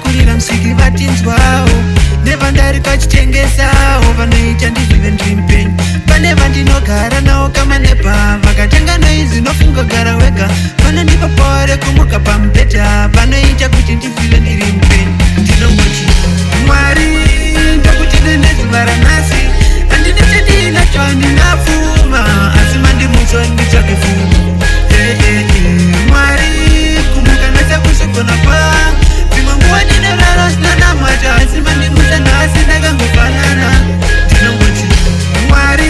kurira musiki vatinzwawo nevandari kachitengesawo vanoita ndizvive ndirimupenyu pane vandinogara nawo kama nepa vakatenga noizi nofunga gara wega vanondipa pawa rekumuka pamubhedha vanoita kuti ndizvive ndiri mupenyu ndinongoti Mwari ndokuti nezuva ranhasi handina chandinacho handingapfuma asi mandimutswa nditsvake pfuma Mwari kumuka nasakusogona kwangu dzimwe nguva ndinorara sina namata asi mandimutsa nhasi ndakangofanana ndinongoti Mwari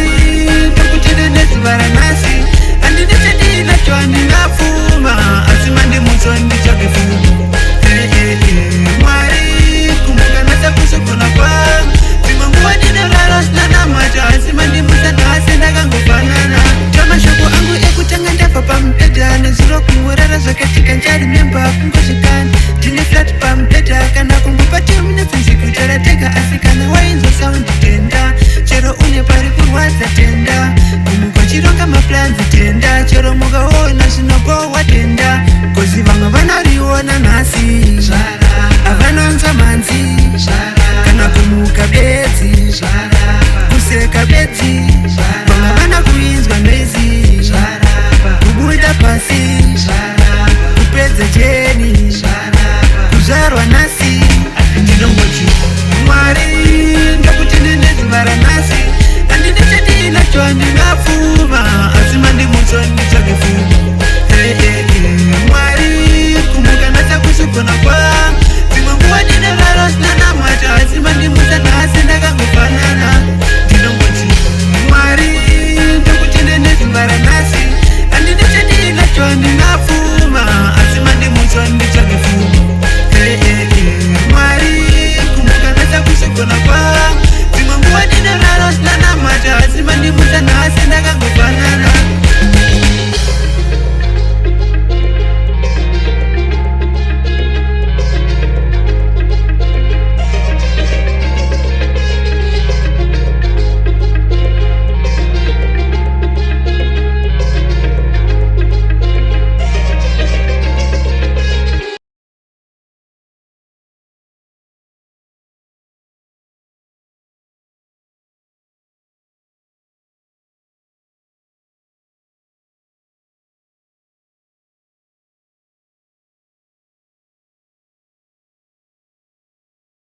ndokuti nezuva ranhasi handina chandinacho handingapfuma asi mandimutswa nditsvake pfuma Mwari kumuka nasakusogona kwangu dzimwe nguva ndinorara sina namata asi mandimutsa nhasi ndakangofanana tamashoko angu ekutanga ndabva pamubhedha nezuro kungorara zvakatika njari memba kungozvikana ndine flat pamubhedha kana kungopatiwa mune bvunzi kutaura tega asi kana wainzwa saundi tenda chero une pari kurwadza tenda kumuka chironga maplanzi tenda chero mukaona zvinobohwa tenda kozi vamwe vanoriona nhasi